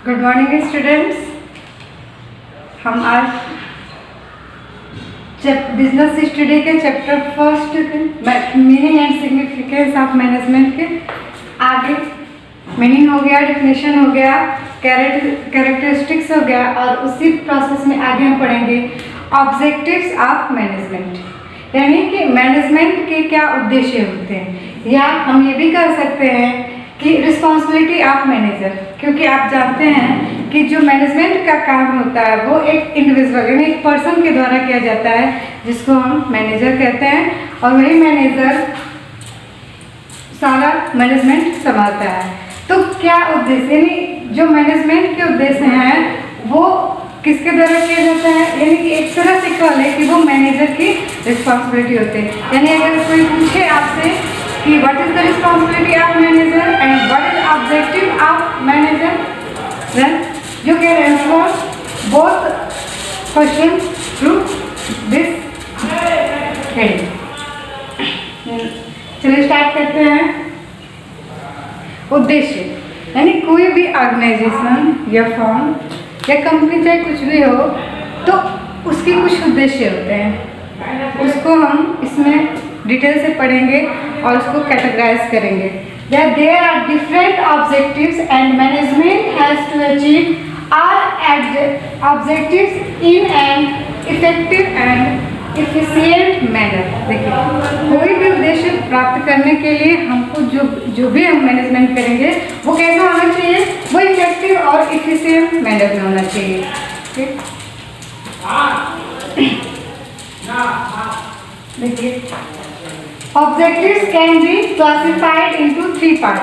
Good morning students. हम आज business study के chapter first meaning and significance of management के आगे मीनिंग हो गया, डेफिनेशन हो गया, कैरेक्टरिस्टिक्स हो गया और उसी प्रोसेस में आगे हम पढ़ेंगे ऑब्जेक्टिव्स ऑफ मैनेजमेंट, यानी कि मैनेजमेंट के क्या उद्देश्य होते हैं, या हम ये भी कर सकते हैं कि रिस्पॉन्सिबिलिटी ऑफ मैनेजर, क्योंकि आप जानते हैं कि जो मैनेजमेंट का काम होता है वो एक इंडिविजुअल यानी एक पर्सन के द्वारा किया जाता है जिसको हम मैनेजर कहते हैं, और वही मैनेजर सारा मैनेजमेंट संभालता है। तो क्या उद्देश्य, यानी जो मैनेजमेंट के उद्देश्य हैं वो किसके द्वारा किया जाता है, यानी कि एक तरह से कह लें कि वो मैनेजर की रिस्पॉन्सिबिलिटी होती है। यानी अगर कोई पूछे आपसे कि what is the responsibility of manager and what is objective of manager, then you can answer both question through this heading. चलिए स्टार्ट करते हैं। उद्देश्य, यानी कोई भी ऑर्गेनाइजेशन या फर्म या कंपनी चाहे कुछ भी हो तो उसके कुछ उद्देश्य होते हैं, उसको हम इसमें डिटेल से पढ़ेंगे और उसको कैटेगराइज करेंगे। There are different objectives and management has to achieve are objectives in an effective and efficient manner. देखिए, कोई भी उद्देश्य प्राप्त करने के लिए हमको जो भी हम मैनेजमेंट करेंगे वो कैसा होना चाहिए, वो इफेक्टिव और एफिशिएंट मैनर में होना चाहिए। ठीक, देखिए objectives can be classified into 3 part.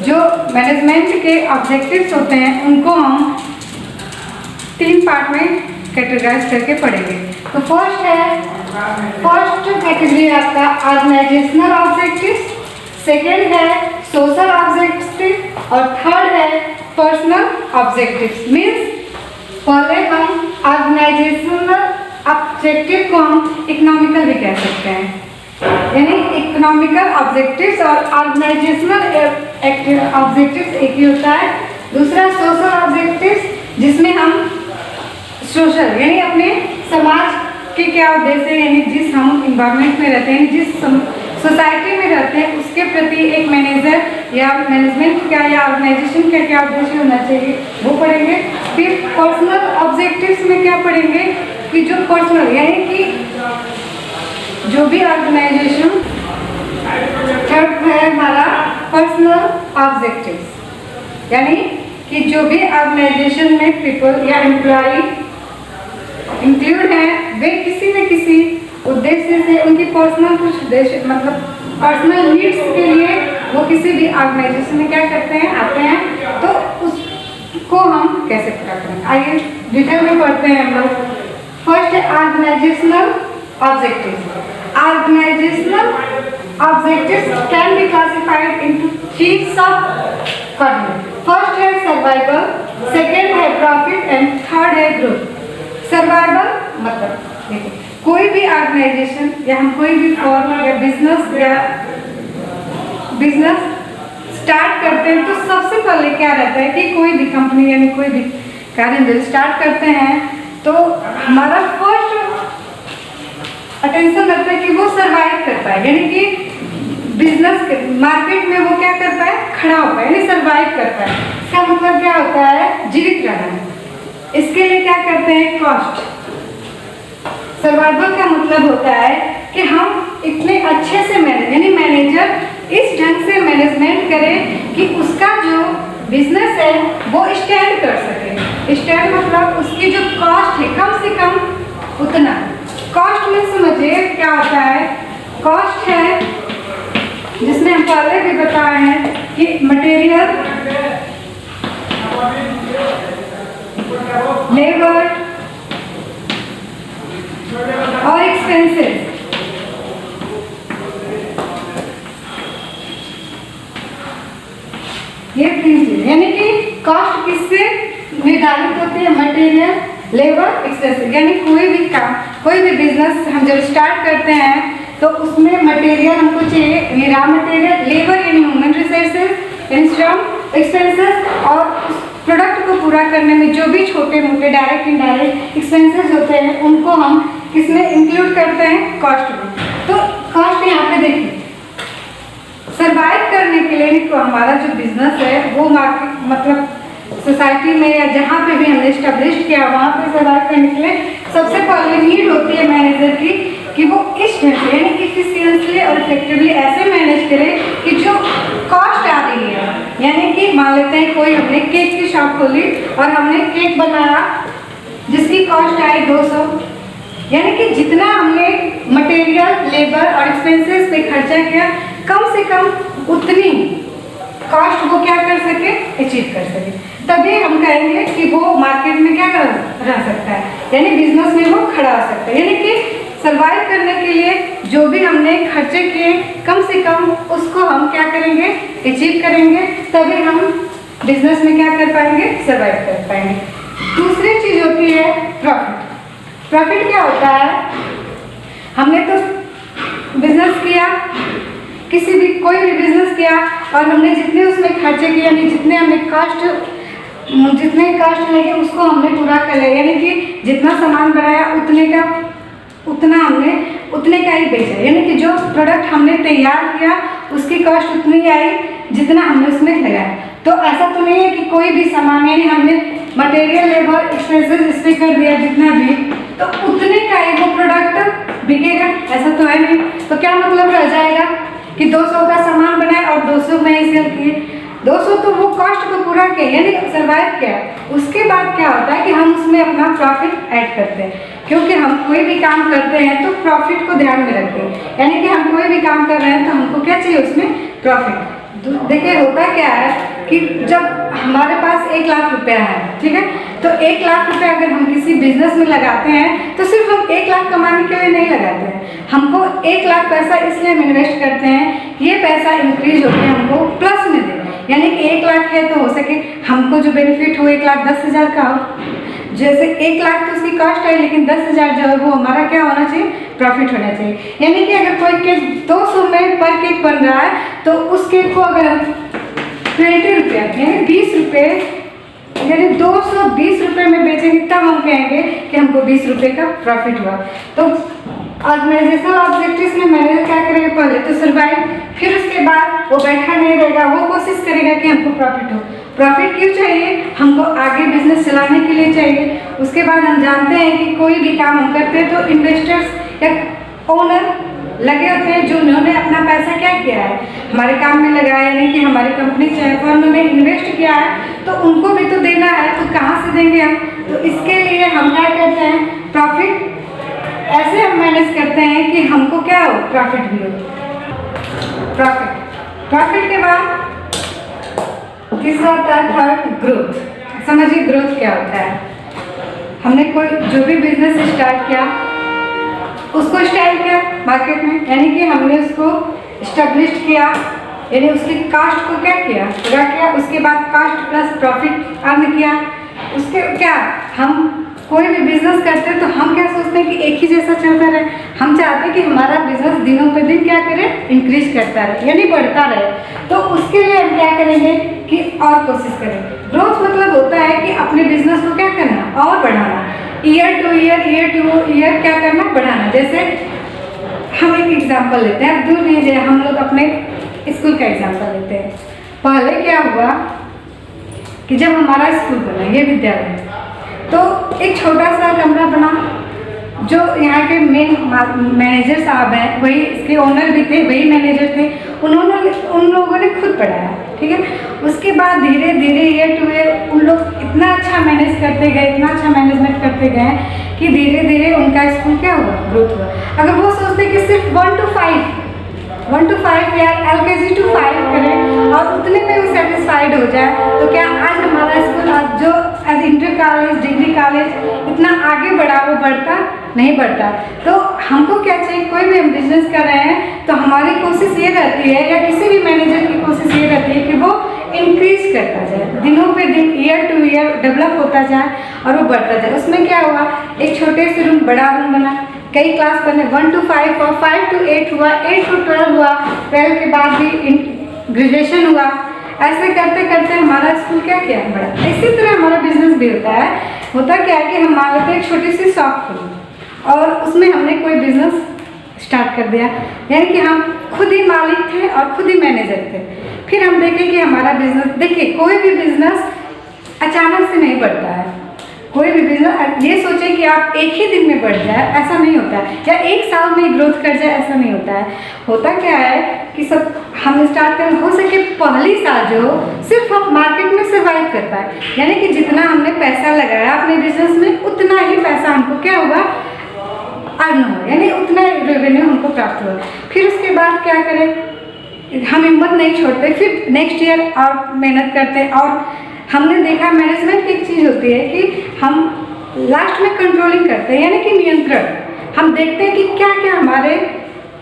जो मैनेजमेंट के ऑब्जेक्टिव्स होते हैं उनको हम 3 पार्ट में कैटेगराइज करके पढ़ेंगे। तो फर्स्ट कैटेगरी आपका ऑर्गेनाइजेशनल ऑब्जेक्टिव्स, सेकेंड है सोशल ऑब्जेक्टिव और थर्ड है पर्सनल ऑब्जेक्टिव्स। मीन्स पहले हम ऑर्गेनाइजेशनल ऑब्जेक्टिव को हम इकोनॉमिकल भी कह सकते हैं, यानी इकोनॉमिकल ऑब्जेक्टिव्स और ऑर्गेनाइजेशनल ऑब्जेक्टिव्स एक ही होता है। दूसरा सोशल ऑब्जेक्टिव्स, जिसमें हम सोशल यानी अपने समाज के क्या उद्देश्य, यानी जिस हम इन्वायरमेंट में रहते हैं, जिस सोसाइटी में रहते हैं उसके प्रति एक मैनेजर या मैनेजमेंट का या ऑर्गेनाइजेशन का क्या उद्देश्य होना चाहिए वो पढ़ेंगे। फिर पर्सनल ऑब्जेक्टिव्स में क्या पढ़ेंगे कि जो पर्सनल यानी कि जो भी ऑर्गेनाइजेशन, थर्ड है हमारा पर्सनल ऑब्जेक्टिव्स, यानी कि जो भी ऑर्गेनाइजेशन में पीपल या एम्प्लॉय इंक्लूड हैं वे किसी न किसी उद्देश्य से उनकी पर्सनल कुछ उद्देश्य मतलब पर्सनल नीड्स के लिए वो किसी भी ऑर्गेनाइजेशन में क्या करते हैं, आते हैं, तो उसको हम कैसे पता करें, आइए डिटेल में पढ़ते हैं हम लोग। फर्स्ट है organisational objectives. Organizational objectives can be classified into 3 sub-categories. First है survival, second है profit and third है growth. Survival मतलब देखिए कोई भी ऑर्गेनाइजेशन या हम कोई भी फर्म या बिजनेस स्टार्ट करते हैं तो सबसे पहले क्या रहता है कि कोई भी कंपनी यानी कोई भी कार्य स्टार्ट करते हैं तो हमारा फर्स्ट अटेंशन लगता है कि वो सरवाइव कर पाए, यानी कि बिजनेस मार्केट में वो क्या कर पाए, खड़ा हो पाए, यानी सरवाइव कर पाए। इसका मतलब क्या होता है, जीवित रहना। इसके लिए क्या करते हैं, कॉस्ट। सर्वाइवल का मतलब होता है कि हम इतने अच्छे से यानी मैनेजर इस ढंग से मैनेजमेंट करे कि उसका जो बिजनेस है वो स्टैंड कर सके। स्टैंड मतलब उसकी जो कॉस्ट है कम से कम उतना। कॉस्ट में समझिए क्या होता है, कॉस्ट है जिसमें हम पहले भी बताए हैं कि मटेरियल, लेबर और एक्सपेंसेस, ये 3 चीज, यानी कि कॉस्ट किससे निर्धारित होती है, मटेरियल, लेबर, एक्सपेंसेस। यानी कोई भी काम, कोई भी बिजनेस हम जब स्टार्ट करते हैं तो उसमें मटेरियल हमको चाहिए, रॉ मटेरियल, लेबर यानी ह्यूमन रिसोर्सेज, श्रम, एक्सपेंसेस और प्रोडक्ट को पूरा करने में जो भी छोटे मोटे डायरेक्ट इनडायरेक्ट एक्सपेंसेस होते हैं उनको हम किसमें इंक्लूड करते हैं, कॉस्ट में। तो कॉस्ट यहाँ पे देखिए, सर्वाइव करने के लिए तो हमारा जो बिजनेस है वो मार्केट मतलब सोसाइटी में या जहाँ पे भी हमने स्टैब्लिश किया वहाँ पे सर्वाइव करने के लिए सबसे पहले नीड होती है मैनेजर की कि वो इस ढंग से यानी इफिशियंटली और इफेक्टिवली ऐसे मैनेज करे कि जो कॉस्ट आ रही है, यानी कि मान लेते हैं कोई हमने केक की शॉप खोली और हमने केक बनाया जिसकी कॉस्ट आई 200, यानी कि जितना हमने मटेरियल लेबर और एक्सपेंसेस पे खर्चा किया कम से कम उतनी कॉस्ट वो क्या कर सके, अचीव कर सके, तभी हम कहेंगे कि वो मार्केट में क्या रह सकता है, यानी बिजनेस में वो खड़ा हो सकता है। यानी कि सर्वाइव करने के लिए जो भी हमने खर्चे किए कम से कम उसको हम क्या करेंगे, अचीव करेंगे, तभी हम बिजनेस में क्या कर पाएंगे, सर्वाइव कर पाएंगे। दूसरी चीज होती है प्रॉफिट। प्रॉफिट क्या होता है, हमने तो बिजनेस किया, किसी भी कोई भी बिजनेस किया और हमने जितने उसमें खर्चे किए यानी जितने हमने जितने कॉस्ट लगे उसको हमने पूरा कर लिया, यानी कि जितना सामान बनाया उतना हमने उतने का ही बेचा, यानी कि जो प्रोडक्ट हमने तैयार किया उसकी कॉस्ट उतनी आई जितना हमने उसमें लगाया। तो ऐसा तो नहीं है कि कोई भी सामान यानी हमने मटेरियल लेबर एक्सपेंसेस इस पे कर दिया जितना भी तो उतने का ही वो प्रोडक्ट बिकेगा, ऐसा तो है नहीं। तो क्या मतलब रह जाएगा कि 200 का सामान बनाए और 200 में ही सेल किए, 200 तो वो कॉस्ट को पूरा किया यानी सर्वाइव किया। उसके बाद क्या होता है कि हम उसमें अपना प्रॉफिट ऐड करते हैं, क्योंकि हम कोई भी काम करते हैं तो प्रॉफिट को ध्यान में रखते हैं, यानी कि हम कोई भी काम कर रहे हैं तो हमको क्या चाहिए उसमें प्रॉफिट। देखिए होता क्या है कि जब हमारे पास 1 लाख रुपया है, ठीक है, तो 1 लाख रुपया अगर हम किसी बिजनेस में लगाते हैं तो सिर्फ हम 1 लाख कमाने के लिए नहीं लगाते हैं, हमको 1 लाख पैसा इसलिए हम इन्वेस्ट करते हैं कि ये पैसा इंक्रीज होकर हमको प्लस में दे, यानी कि 1 लाख है तो हो सके हमको जो बेनिफिट हो 1,10,000 का हो। जैसे 1 लाख तो उसकी कॉस्ट है लेकिन 10,000 जो है वो हमारा क्या होना चाहिए, प्रॉफिट होना चाहिए। यानी कि अगर कोई केक 200 में पर केक बन रहा है तो उस केक को अगर 20 रुपये यानी 20 रुपये यानी 220 रुपये में बेचेंगे तब हम कहेंगे कि हमको 20 रुपये का प्रॉफिट हुआ। तो ऑर्गेनाइजेशनल ऑब्जेक्टिव्स में मैनेजर क्या करेगा, पहले तो सर्वाइव, फिर उसके बाद वो बैठा नहीं रहेगा, वो कोशिश करेगा कि हमको प्रॉफिट हो। प्रॉफिट क्यों चाहिए, हमको आगे बिजनेस चलाने के लिए चाहिए। उसके बाद हम जानते हैं कि कोई भी काम हम करते हैं तो इन्वेस्टर्स या ओनर लगे होते हैं जो उन्होंने अपना पैसा क्या किया है, हमारे काम में लगाया, यानी कि हमारी कंपनी चाहे फर्म में इन्वेस्ट किया है तो उनको भी तो देना है, तो कहाँ से देंगे हम। तो इसके लिए हम क्या करते हैं, प्रॉफिट ऐसे हम मैनेज करते हैं कि हमको क्या हो, प्रॉफिट भी हो। प्रॉफिट के बाद तीसरा होता है थर्ड, ग्रोथ। समझिए ग्रोथ क्या होता है, हमने कोई जो भी बिजनेस स्टार्ट किया उसको स्टार्ट किया मार्केट में, यानी कि हमने उसको इस्टेब्लिश किया, यानी उसकी कास्ट को क्या किया, पूरा किया। उसके बाद कास्ट प्लस प्रॉफिट अर्न किया। उसके क्या हम कोई भी बिजनेस करते हैं तो हम क्या सोचते हैं कि एक ही जैसा चलता रहे, हम चाहते हैं कि हमारा बिजनेस दिनों पे दिन क्या करे, इंक्रीज करता रहे यानी बढ़ता रहे। तो उसके लिए हम क्या करेंगे कि और कोशिश करें। ग्रोथ मतलब होता है कि अपने बिजनेस को क्या करना और बढ़ाना, ईयर टू ईयर क्या करना, बढ़ाना। जैसे हम एक एग्जांपल लेते हैं, अब दूर नहीं जाए, हम लोग अपने स्कूल का एग्जांपल लेते हैं। पहले क्या हुआ कि जब हमारा स्कूल बना, ये विद्यालय, तो एक छोटा सा कमरा बना, जो यहाँ के मेन मैनेजर साहब हैं वही इसके ओनर भी थे, वही मैनेजर थे, उन लोगों ने खुद पढ़ाया, ठीक है। उसके बाद धीरे धीरे ईयर टू ईयर उन लोग इतना अच्छा मैनेज करते गए, इतना अच्छा मैनेजमेंट करते गए कि धीरे धीरे उनका स्कूल क्या हुआ, ग्रोथ हुआ। अगर वो सोचते कि सिर्फ 1 to 5 या LKG to 5 करें और उतने में वो सेटिस्फाइड हो जाए, तो क्या आज हमारा स्कूल जो as inter college, degree college इतना आगे बढ़ा, वो बढ़ता नहीं बढ़ता। तो हमको क्या चाहिए, कोई भी हम बिजनेस कर रहे हैं तो हमारी कोशिश ये रहती है या किसी भी मैनेजर की कोशिश ये रहती है कि वो इंक्रीज करता जाए, दिनों पे दिन, ईयर टू ईयर डेवलप होता जाए और वो बढ़ता जाए। उसमें क्या हुआ, एक छोटे से रूम बड़ा रूम बना, कई क्लास बने, 1 to 5 हुआ, 5 to 8 हुआ, 8 to 12 हुआ, 12 के बाद भी ग्रेजुएशन हुआ, ऐसे करते करते हमारा स्कूल क्या किया बड़ा। इसी तरह हमारा बिजनेस भी होता है। होता क्या है कि हम मान लेते हैं एक छोटी सी शॉप खोली और उसमें हमने कोई बिजनेस स्टार्ट कर दिया, यानी कि हम खुद ही मालिक थे और खुद ही मैनेजर थे। फिर हम देखें कि हमारा बिजनेस, देखिए कोई भी बिजनेस अचानक से नहीं बढ़ता है। कोई भी बिजनेस ये सोचे कि आप एक ही दिन में बढ़ जाए, ऐसा नहीं होता है, या एक साल में ग्रोथ कर जाए, ऐसा नहीं होता है। होता क्या है कि सब हम स्टार्ट करें, हो सके पहली साल जो सिर्फ हम मार्केट में सर्वाइव कर पाए, यानी कि जितना हमने पैसा लगाया अपने बिजनेस में उतना ही पैसा हमको क्या हुआ, अर्न हो, यानी उतना रेवेन्यू हमको प्राप्त हुआ। फिर उसके बाद क्या करें, हम हिम्मत नहीं छोड़ते, फिर नेक्स्ट ईयर और मेहनत करते। और हमने देखा मैनेजमेंट की एक चीज़ होती है कि हम लास्ट में कंट्रोलिंग करते हैं, यानी कि नियंत्रण। हम देखते हैं कि क्या क्या हमारे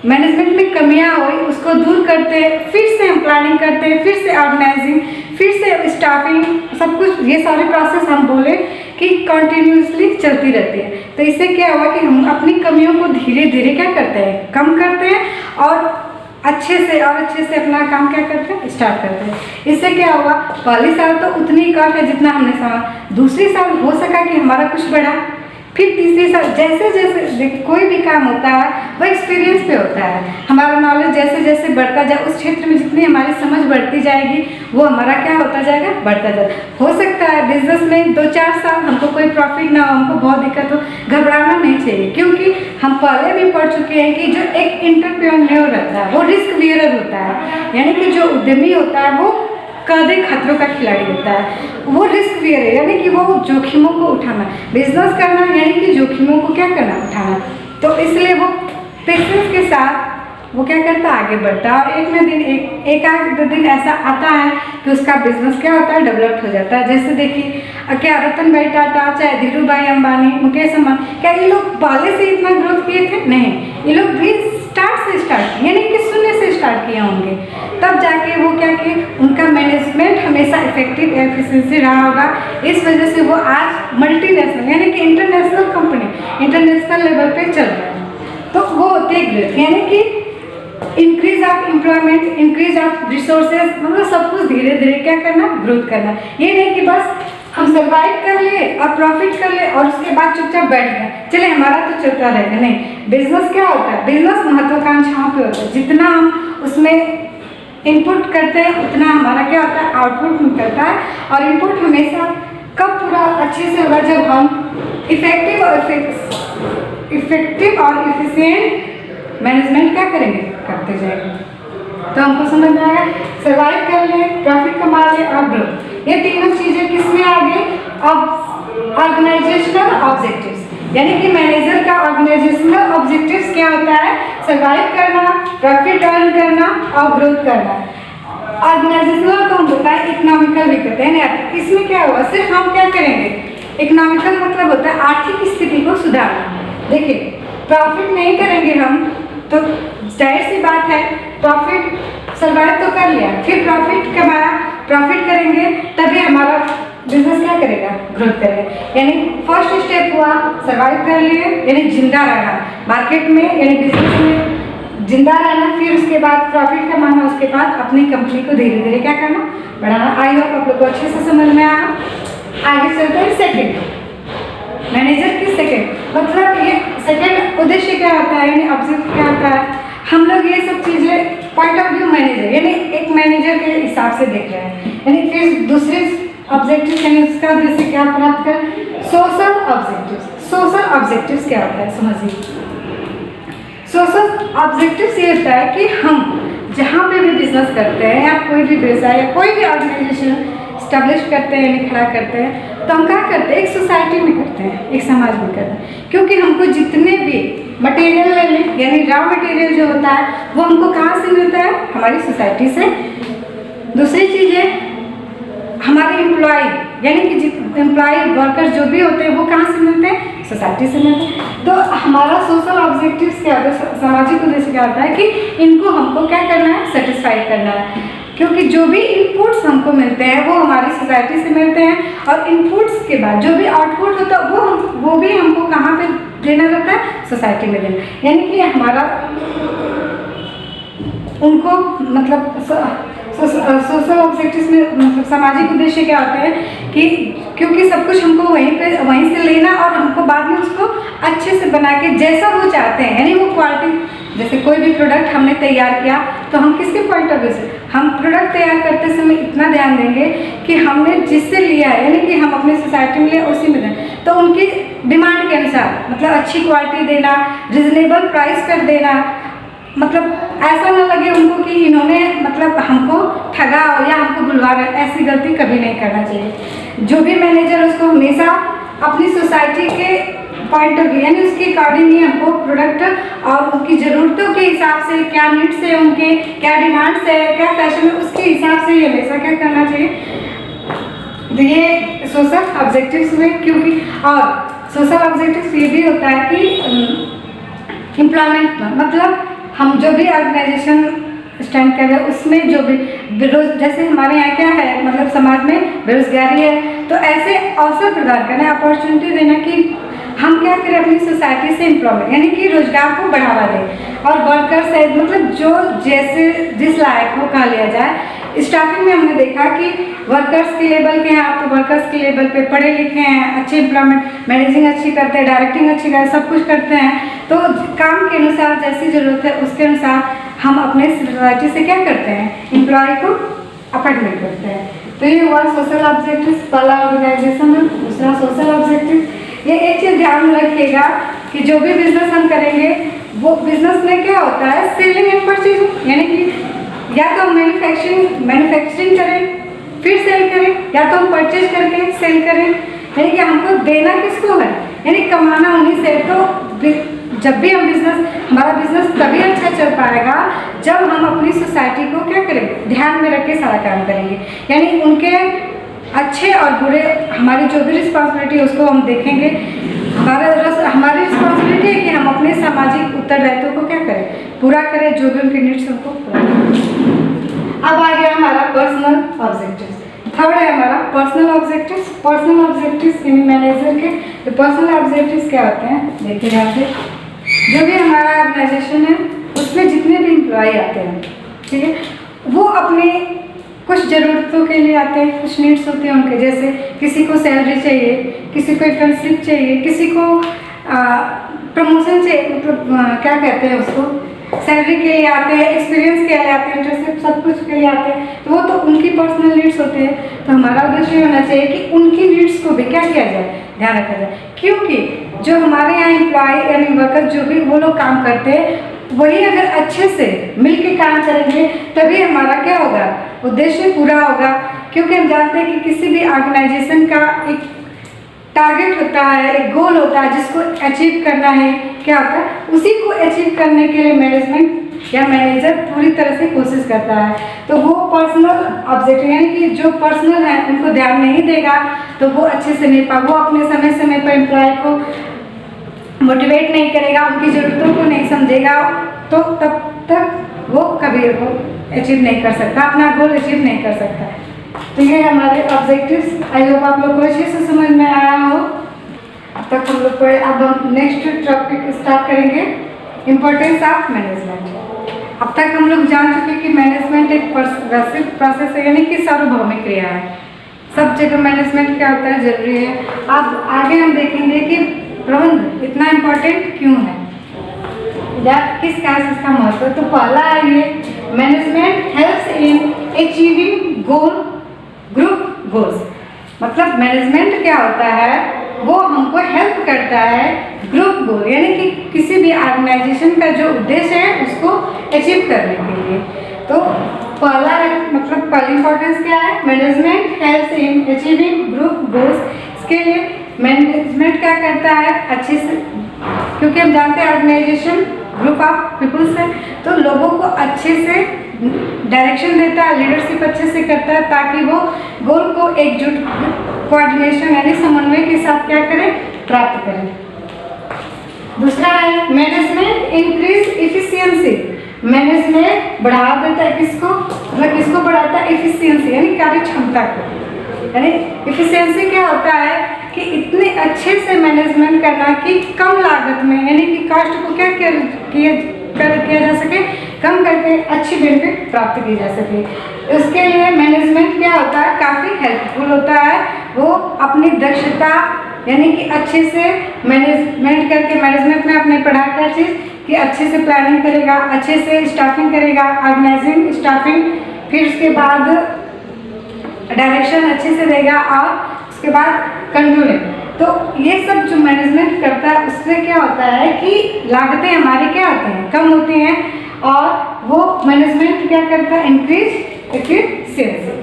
मैनेजमेंट में कमियां हुई, उसको दूर करते हैं, फिर से हम प्लानिंग करते हैं, फिर से ऑर्गेनाइजिंग, फिर से स्टाफिंग, सब कुछ ये सारे प्रोसेस हम बोले कि कंटिन्यूसली चलती रहती है। तो इससे क्या हुआ कि हम अपनी कमियों को धीरे धीरे क्या करते हैं, कम करते हैं और अच्छे से अपना काम क्या करते हैं, स्टार्ट करते हैं। इससे क्या हुआ, पहली साल तो उतनी ही कॉस्ट है जितना हमने समझा, दूसरी साल हो सका कि हमारा कुछ बढ़ा, फिर तीसरी साल जैसे जैसे कोई भी काम होता है वो एक्सपीरियंस पे होता है। हमारा नॉलेज जैसे जैसे बढ़ता जाए, उस क्षेत्र में जितनी हमारी समझ बढ़ती जाएगी वो हमारा क्या होता जाएगा, बढ़ता जाएगा। हो सकता है बिजनेस में 2-4 साल हमको कोई प्रॉफिट ना हो, हमको बहुत दिक्कत हो, घबराना नहीं चाहिए, क्योंकि हम पहले भी पढ़ चुके हैं कि जो एक एंटरप्रेन्योर रहता है वो रिस्क बियरर होता है, यानी कि जो उद्यमी होता है वो कदे खतरों का खिलाड़ी होता है। वो रिस्क बियर है, यानी कि वो जोखिमों को उठाना, बिजनेस करना यानी कि जोखिमों को क्या करना, उठाना। तो इसलिए वो पेशेंस के साथ वो क्या करता है, आगे बढ़ता है। और एक ना दिन एक आध दिन ऐसा आता है कि उसका बिजनेस क्या होता है, डेवलप हो जाता है। जैसे देखिए क्या रतन भाई टाटा, चाहे धीरू भाई अंबानी, मुकेश अंबानी, क्या ये लोग पहले से इतना ग्रोथ किए थे? नहीं, ये लोग भी स्टार्ट किए, यानी कि शून्य से स्टार्ट किए होंगे, तब जाके वो क्या किए, उनका मैनेजमेंट हमेशा इफेक्टिव एफिशिएंसी रहा होगा। इस वजह से वो आज मल्टीनेशनल यानी कि इंटरनेशनल कंपनी, इंटरनेशनल लेवल पे चल रहा है। तो वो होते हैं ग्रोथ, यानी कि increase of employment, increase of resources, मतलब सब कुछ धीरे धीरे क्या करना, ग्रोथ करना। ये नहीं कि बस हम सर्वाइव कर लिए और प्रॉफिट कर लिए और उसके बाद चुपचाप बैठ गए, चले हमारा तो चलता रहेगा। नहीं, बिजनेस क्या होता है, बिजनेस महत्वाकांक्षाओं पे होता है। जितना हम उसमें इनपुट करते हैं उतना हमारा क्या होता है, आउटपुट निकलता है। और इनपुट हमेशा कब पूरा अच्छे से होगा, जब हम इफेक्टिव और इफिशिएंट मैनेजमेंट क्या करेंगे, करते जाएंगे। तो हमको समझ में आएगा, सर्वाइव कर ले, प्रॉफिट कमा ले और ग्रोथ, ये तीनों चीजें किसमें आ गई, ऑर्गेनाइजेशनल ऑब्जेक्टिव्स, यानी कि मैनेजर का ऑर्गेनाइजेशनल ऑब्जेक्टिव्स क्या होता है, सर्वाइव करना, प्रॉफिट अर्न करना और ग्रोथ करना। ऑर्गेनाइजेशनल को हम होता है इकोनॉमिकल भी कहते हैं ना। इसमें क्या होगा, सिर्फ हम क्या करेंगे, इकोनॉमिकल मतलब होता है आर्थिक स्थिति को सुधारना। देखिए प्रॉफिट नहीं करेंगे हम तो जाहिर सी बात है, प्रॉफिट सर्वाइव तो कर लिया, फिर प्रॉफिट कमाया, प्रॉफिट करेंगे तभी हमारा बिजनेस क्या करेगा, ग्रोथ करेगा। यानी फर्स्ट स्टेप हुआ सर्वाइव कर लिए, यानी जिंदा रहना मार्केट में, यानी बिजनेस में जिंदा रहना। फिर उसके बाद प्रॉफिट कमाना, उसके बाद अपनी कंपनी को धीरे धीरे क्या करना, बढ़ाना। आई होप आप लोग को अच्छे से समझ में आया। आगे चलते हैं सेकेंड, मैनेजर की सेकेंड, मतलब ये सेकेंड उद्देश्य क्या होता है, यानी ऑब्जेक्टिव क्या होता है। हम लोग ये सब चीज़ें पॉइंट ऑफ व्यू मैनेजर, यानी एक मैनेजर के हिसाब से देख रहे हैं। यानी फिर दूसरे ऑब्जेक्टिव यानी उसका उद्देश्य क्या प्राप्त कर, सोशल ऑब्जेक्टिव्स। सोशल ऑब्जेक्टिव्स क्या होता है समझिए। सोशल ऑब्जेक्टिव्स ये होता है कि हम जहाँ पे भी बिजनेस करते हैं या कोई भी व्यवसाय या कोई भी ऑर्गेनाइजेशन स्टैब्लिश करते हैं, यानी खड़ा करते हैं, तो हम क्या करते हैं, एक सोसाइटी में करते हैं, एक समाज में करते हैं। क्योंकि हमको जितने भी मटेरियल ले लें, यानी रॉ मटेरियल जो होता है वो हमको कहाँ से मिलता है, हमारी सोसाइटी से। दूसरी चीज़ है हमारे एम्प्लॉय, यानी कि एम्प्लॉय वर्कर जो भी होते हैं वो कहाँ से मिलते हैं, सोसाइटी से मिलते हैं। तो हमारा सोशल ऑब्जेक्टिव्स क्या होता है, सामाजिक उद्देश्य क्या होता है कि इनको हमको क्या करना है, सेटिस्फाई करना है। क्योंकि जो भी इनपुट्स हमको मिलते हैं वो हमारी सोसाइटी से मिलते हैं, और इनपुट्स के बाद जो भी आउटपुट होता है वो भी हमको कहाँ पे देना रहता है, सोसाइटी में देना। यानी कि हमारा उनको मतलब सोशल ऑब्जेक्टिव्स में मतलब सामाजिक उद्देश्य क्या होते हैं कि क्योंकि सब कुछ हमको वहीं से लेना और हमको बाद में उसको अच्छे से बना के जैसा वो चाहते हैं, यानी वो क्वालिटी, जैसे कोई भी प्रोडक्ट हमने तैयार किया तो हम किसके पॉइंट ऑफ व्यू से, हम प्रोडक्ट तैयार करते समय इतना ध्यान देंगे कि हमने जिससे लिया है यानी कि हम अपने सोसाइटी में लिया उसी में दें, तो उनकी डिमांड के अनुसार मतलब अच्छी क्वालिटी देना, रिजनेबल प्राइस कर देना, मतलब ऐसा ना लगे उनको कि इन्होंने मतलब हमको ठगा या हमको बुलवा रहा है, ऐसी गलती कभी नहीं करना चाहिए। जो भी मैनेजर उसको हमेशा अपनी सोसाइटी के पॉइंट ऑफ व्यू यानी उसके अकॉर्डिंग ही हमको प्रोडक्ट और उनकी ज़रूरतों के हिसाब से, क्या नीड्स है उनके, क्या डिमांड्स है, क्या फैशन है, उसके हिसाब से हमेशा क्या करना चाहिए। तो ये सोशल ऑब्जेक्टिव्स हुए, क्योंकि और सोशल ऑब्जेक्टिव्स ये भी होता है कि एम्प्लॉयमेंट मतलब हम जो भी ऑर्गेनाइजेशन स्टैंड कर रहे हैं उसमें जो भी जैसे हमारे यहाँ क्या है मतलब समाज में बेरोजगारी है, तो ऐसे अवसर प्रदान करना, अपॉर्चुनिटी देना कि हम क्या करें अपनी सोसाइटी से एम्प्लॉयमेंट यानी कि रोजगार को बढ़ावा दें और वर्कर्स है मतलब जो जैसे जिस लायक हो कहा लिया जाए। स्टार्टिंग में हमने देखा कि वर्कर्स के लेवल के हैं, आप तो वर्कर्स के लेवल पे पढ़े लिखे हैं, अच्छे एम्प्लॉयमेंट मैनेजिंग अच्छी करते हैं, डायरेक्टिंग अच्छी करते हैं, सब कुछ करते हैं, तो काम के अनुसार जैसी ज़रूरत है उसके अनुसार हम अपने सोसाइटी से क्या करते हैं, एम्प्लॉय को अपॉइंटमेंट करते हैं। तो ये हुआ सोशल ऑब्जेक्टिव, पहला ऑर्गेनाइजेशन में, दूसरा सोशल ऑब्जेक्टिव। ये एक चीज़ ध्यान में रखिएगा कि जो भी बिजनेस हम करेंगे वो बिजनेस में क्या होता है, सेलिंग एंड परचेजिंग, यानी कि या तो हम मैन्युफैक्चरिंग करें फिर सेल करें, या तो हम परचेज करके सेल करें, यानी कि हमको देना किसको है, यानी कमाना उन्हीं से। तो जब भी हम हमारा बिजनेस तभी अच्छा चल पाएगा जब हम अपनी सोसाइटी को क्या करें, ध्यान में रख के सारा काम करेंगे, यानी उनके अच्छे और बुरे हमारी जो भी रिस्पॉन्सिबिलिटी है उसको हम देखेंगे। हमारी रिस्पॉन्सिबिलिटी है कि हम अपने सामाजिक उत्तरदायित्व को क्या करें, पूरा करें, जो भी उनके नीड्स उनको पूरा करें। अब आ गया हमारा पर्सनल ऑब्जेक्टिव्स। थर्ड है हमारा पर्सनल ऑब्जेक्टिव्स। पर्सनल ऑब्जेक्टिव्स इन मैनेजर के पर्सनल ऑब्जेक्टिव्स क्या होते हैं, देखिए यहाँ पे जो भी हमारा ऑर्गेनाइजेशन है उसमें जितने भी एम्प्लॉय आते हैं, ठीक है, वो अपने कुछ ज़रूरतों के लिए आते हैं, कुछ नीड्स होते हैं उनके, जैसे किसी को सैलरी चाहिए, किसी को इंटर्नशिप चाहिए, किसी को प्रमोशन चाहिए, मतलब क्या कहते हैं उसको, सैलरी के लिए आते हैं, एक्सपीरियंस के लिए आते हैं, इंटर्नशिप सब कुछ के लिए आते हैं, तो वो तो उनकी पर्सनल नीड्स होते हैं। तो हमारा उद्देश्य होना चाहिए कि उनकी नीड्स को भी क्या किया जाए, ध्यान रखा जाए, क्योंकि जो हमारे यहाँ एम्प्लॉय यानी वर्कर जो भी वो लोग काम करते हैं वही अगर अच्छे से मिल के काम करेंगे तभी हमारा क्या होगा, उद्देश्य पूरा होगा। क्योंकि हम जानते हैं कि किसी भी ऑर्गेनाइजेशन का एक टारगेट होता है, एक गोल होता है जिसको अचीव करना है, क्या होता है, उसी को अचीव करने के लिए मैनेजमेंट या मैनेजर पूरी तरह से कोशिश करता है। तो वो पर्सनल ऑब्जेक्टिव यानी कि जो पर्सनल है उनको ध्यान नहीं देगा तो वो अच्छे से नहीं वो अपने समय पर एम्प्लॉय को मोटिवेट नहीं करेगा, उनकी ज़रूरतों को नहीं समझेगा, तो तब तक वो कभी वो अचीव नहीं कर सकता, अपना गोल अचीव नहीं कर सकता। तो ये हमारे ऑब्जेक्टिव्स, आई होप आप लोग को अच्छे से समझ में आया हो। अब तक हम लोग अब हम नेक्स्ट टॉपिक स्टार्ट करेंगे, इम्पोर्टेंस ऑफ मैनेजमेंट। अब तक हम लोग जान चुके कि मैनेजमेंट एक वैसे प्रोसेस है, यानी कि सार्वभौमिक क्रिया है, सब जगह मैनेजमेंट क्या होता है, जरूरी है। अब आगे हम देखेंगे कि प्रबंधन इतना इम्पोर्टेंट क्यों है या किस कारण से इसका महत्व। तो पहला है ये, management helps in achieving goal group goals. मतलब मैनेजमेंट क्या होता है, वो हमको हेल्प करता है ग्रुप गोल, यानी कि किसी भी ऑर्गेनाइजेशन का जो उद्देश्य है उसको अचीव करने के लिए। तो पहला मतलब पहली इंपॉर्टेंस क्या है, management helps in achieving group goals. इसके लिए मैनेजमेंट क्या करता है अच्छे से, क्योंकि हम जानते हैं ऑर्गेनाइजेशन ग्रुप ऑफ पीपल्स है, तो लोगों को अच्छे से डायरेक्शन देता है, लीडरशिप अच्छे से करता है ताकि वो गोल को एकजुट कोऑर्डिनेशन यानी समन्वय के साथ क्या करें, प्राप्त करें। दूसरा है मैनेजमेंट इंक्रीज इफिशियंसी। मैनेजमेंट बढ़ा देता है किसको, मतलब किसको बढ़ाता है, इफिशियंसी यानी कार्य क्षमता को। यानी इफिशियंसी क्या होता है कि इतने अच्छे से मैनेजमेंट करना कि कम लागत में यानी कि कॉस्ट को क्या किया जा सके, कम करके अच्छी बेनिफिट प्राप्त की जा सके। उसके लिए मैनेजमेंट क्या होता है, काफ़ी हेल्पफुल होता है। वो अपनी दक्षता यानी कि अच्छे से मैनेजमेंट करके, मैनेजमेंट में आपने पढ़ा क्या चीज़ कि अच्छे से प्लानिंग करेगा, अच्छे से स्टाफिंग करेगा, ऑर्गेनाइजिंग स्टाफिंग, फिर उसके बाद डायरेक्शन अच्छे से देगा और उसके बाद कंट्रोलिंग। तो ये सब जो मैनेजमेंट करता है उससे क्या होता है कि लागतें हमारी क्या होती हैं, कम होती हैं, और वो मैनेजमेंट क्या करता है, इंक्रीज एफिशिएंसी।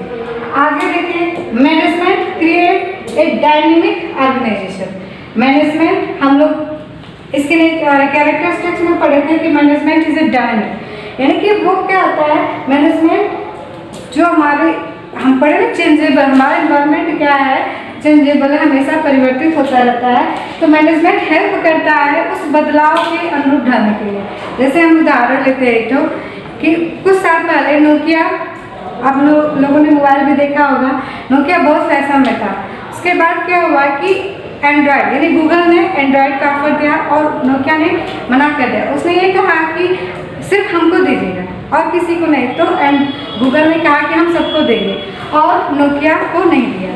आगे देखिए, management create a dynamic organization. Management हम लोग इसके लिए कैरेक्टरिस्टिक्स में पढ़े थे कि मैनेजमेंट इज ए डायनेमिक, यानी कि वो क्या होता है, मैनेजमेंट जो हमारे हम पढ़े ना चेंजेबल, हमारा इन्वायरमेंट क्या है, चेंजेबल है, हमेशा परिवर्तित होता रहता है। तो मैनेजमेंट हेल्प करता है उस बदलाव के अनुरूप ढलने के लिए। जैसे हम उदाहरण लेते हैं तो कि कुछ साल पहले नोकिया, आप लोगों ने मोबाइल भी देखा होगा, नोकिया बहुत फैशन में था। उसके बाद क्या हुआ कि एंड्रॉयड यानी गूगल ने एंड्रॉयड का ऑफर दिया और नोकिया ने मना कर दिया। उसने ये कहा कि सिर्फ हमको दीजिएगा और किसी को नहीं। तो गूगल ने कहा कि हम सबको देंगे और नोकिया को नहीं दिया,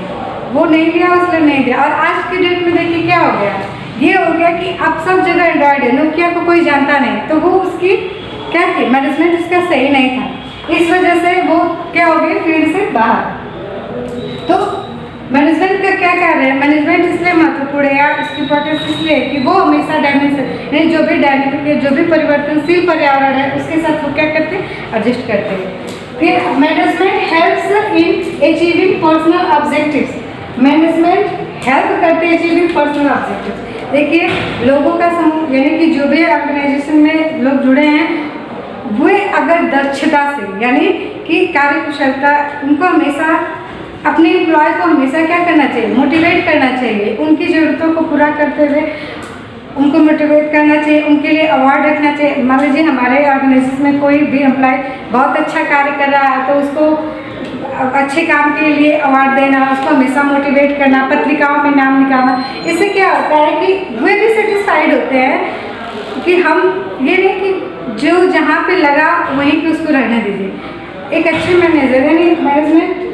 वो नहीं दिया, उसने नहीं दिया। और आज के डेट में देखिए क्या हो गया, ये हो गया कि अब सब जगह एंड्रॉयड है, नोकिया को कोई जानता नहीं। तो वो उसकी क्या थी, मैनेजमेंट उसका सही नहीं था, इस वजह से वो क्या हो गई, फील्ड से बाहर। तो मैनेजमेंट का क्या कार्य है, मैनेजमेंट इसलिए महत्वपूर्ण है या इसकी इंपॉर्टेंस इसलिए है कि वो हमेशा डायनेमिक यानी जो भी डायनेमिक, जो भी परिवर्तनशील पर्यावरण है उसके साथ वो क्या करते हैं, एडजस्ट करते हैं। फिर management helps in achieving personal objectives. Management help करते हैं अचीविंग पर्सनल ऑब्जेक्टिव्स। देखिए, लोगों का समूह यानी कि जो भी ऑर्गेनाइजेशन में लोग जुड़े हैं, वे अगर दक्षता से यानी कि कार्यकुशलता, उनको हमेशा अपने एम्प्लॉय को हमेशा क्या करना चाहिए, मोटिवेट करना चाहिए। उनकी ज़रूरतों को पूरा करते हुए उनको मोटिवेट करना चाहिए, उनके लिए अवार्ड रखना चाहिए। मान लीजिए हमारे ऑर्गेनाइजेशन में कोई भी एम्प्लॉय बहुत अच्छा कार्य कर रहा है तो उसको अच्छे काम के लिए अवार्ड देना, उसको हमेशा मोटिवेट करना, पत्रिकाओं में नाम निकालना। इससे क्या होता है कि वे भी सेटिस्फाइड होते हैं कि हम ये नहीं कि जो जहाँ पे लगा वहीं पे उसको रहने दीजिए। एक अच्छे मैनेजर यानी मैनेजमेंट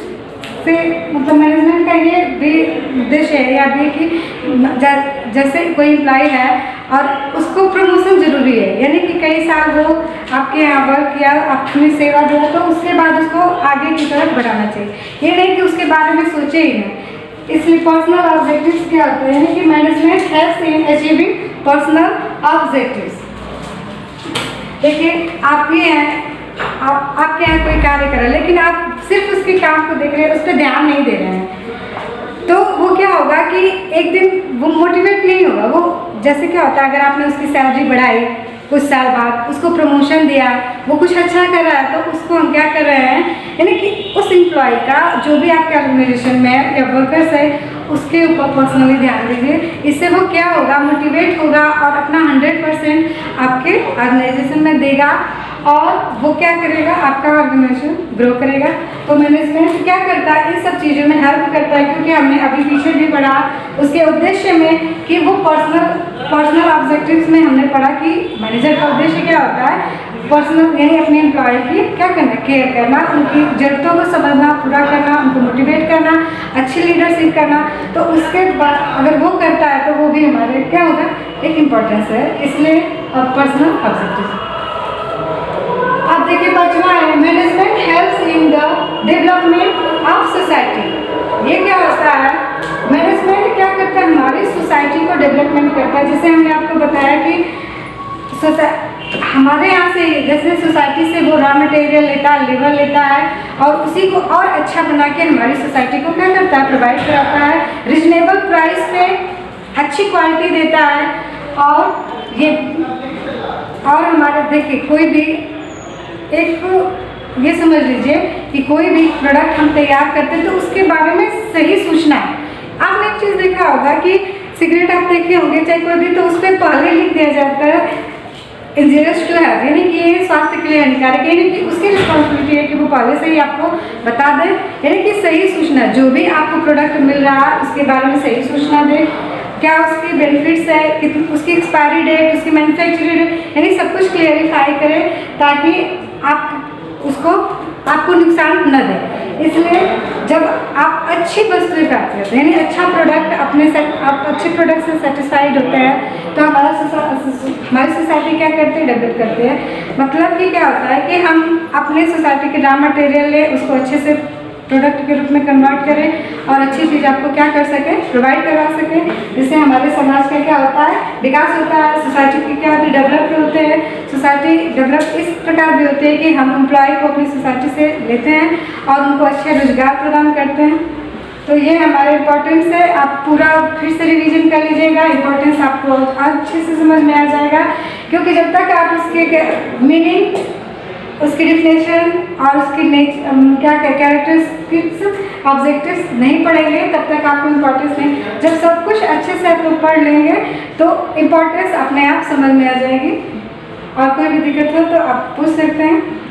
से मतलब मैनेजमेंट का ये भी उद्देश्य है या भी कि जैसे कोई एम्प्लॉय है और उसको प्रमोशन जरूरी है, यानी कि कई साल वो आपके यहाँ वर्क किया, अपनी सेवा दिया, तो उसके बाद उसको आगे की तरफ बढ़ाना चाहिए। ये नहीं कि उसके बारे में सोचे ही नहीं। इसलिए पर्सनल ऑब्जेक्टिव्स क्या होते हैं कि management helps in achieving personal objectives. देखिए, आप ये हैं, आपके यहाँ कोई कार्य कर रहा है लेकिन आप सिर्फ उसके काम को देख रहे हैं, उस पर ध्यान नहीं दे रहे हैं, तो वो क्या होगा कि एक दिन वो मोटिवेट नहीं होगा। वो जैसे क्या होता है, अगर आपने उसकी सैलरी बढ़ाई, कुछ साल बाद उसको प्रमोशन दिया, वो कुछ अच्छा कर रहा है, तो उसको हम क्या कर रहे हैं, यानी कि उस एम्प्लॉय का जो भी आपके ऑर्गेनाइजेशन में या वर्कर्स है उसके ऊपर पर्सनली ध्यान दीजिए। इससे वो क्या होगा, मोटिवेट होगा और अपना 100% आपके ऑर्गेनाइजेशन में देगा और वो क्या करेगा, आपका ऑर्गेनाइजेशन ग्रो करेगा। तो मैनेजमेंट क्या करता है, इन सब चीज़ों में हेल्प करता है, क्योंकि हमने अभी पीछे भी पढ़ा उसके उद्देश्य में कि वो पर्सनल ऑब्जेक्टिव्स में हमने पढ़ा कि मैनेजर का उद्देश्य क्या होता है, पर्सनल यानी अपने एम्प्लॉय की क्या करना, केयर करना, उनकी ज़रूरतों को समझना, पूरा करना, उनको मोटिवेट करना, अच्छी लीडरशिप करना। तो उसके बाद अगर वो करता है तो वो भी हमारे क्या होगा, एक इम्पोर्टेंस है। इसलिए पर्सनल ऑब्जेक्टिव। अब देखिए, पांचवा है management helps in the development of society. ये क्या होता है, मैनेजमेंट क्या करता है, हमारी सोसाइटी को डेवलपमेंट करता है। जैसे हमने आपको बताया कि हमारे यहाँ से जैसे सोसाइटी से वो रॉ मटेरियल लेता है, लेबर लेता है और उसी को और अच्छा बना के हमारी सोसाइटी को क्या करता है, प्रोवाइड कराता है, रिजनेबल प्राइस पे अच्छी क्वालिटी देता है। और हमारे देखिए, कोई भी एक ये समझ लीजिए कि कोई भी प्रोडक्ट हम तैयार करते हैं तो उसके बारे में सही सूचना है। आपने एक चीज़ देखा होगा कि सिगरेट आप देखे होंगे चाहे कोई भी, तो उस पर पहले लिख दिया जाता है इंजीनियर्स टू हैव, यानी कि ये स्वास्थ्य के लिए हानिकारक है, यानी कि उसकी रिस्पॉन्सिबिलिटी है कि वो पहले से ही आपको बता दें, यानी कि सही सूचना, जो भी आपको प्रोडक्ट मिल रहा है उसके बारे में सही सूचना दें। क्या उसकी बेनिफिट्स है, कितनी उसकी एक्सपायरी डेट, उसकी मैन्युफैक्चरिंग डेट, यानी सब कुछ क्लियरिफाई करें ताकि आप उसको आपको नुकसान न दे। इसलिए जब आप अच्छी वस्तुएं प्राप्त करते हैं, यानी अच्छा प्रोडक्ट अपने से, आप अच्छे प्रोडक्ट से सेटिस्फाइड होते हैं, तो हमारी सोसाइटी क्या करती है, डेवलप करती है। मतलब कि क्या होता है कि हम अपने सोसाइटी के रॉ मटेरियल ले, उसको अच्छे से प्रोडक्ट के रूप में कन्वर्ट करें और अच्छी चीज़ आपको क्या कर सकें, प्रोवाइड करवा सकें, जिससे हमारे समाज का क्या होता है, विकास होता है। सोसाइटी की क्या होती है, डेवलप होते हैं। सोसाइटी डेवलप इस प्रकार भी होती है कि हम एम्प्लॉय को अपनी सोसाइटी से लेते हैं और उनको अच्छे रोजगार प्रदान करते हैं। तो ये हमारे इम्पोर्टेंस है। आप पूरा फिर से रिवीजन कर लीजिएगा, इम्पोर्टेंस आपको अच्छे से समझ में आ जाएगा, क्योंकि जब तक आप उसके मीनिंग, उसकी डिफिनेशन और उसकी क्या कैरेक्टरिस्टिक्स, ऑब्जेक्टिव्स नहीं पढ़ेंगे तब तक आपको इम्पोर्टेंस नहीं। जब सब कुछ अच्छे से आप लोग पढ़ लेंगे तो इम्पोर्टेंस अपने आप समझ में आ जाएगी। और कोई भी दिक्कत हो तो आप पूछ सकते हैं।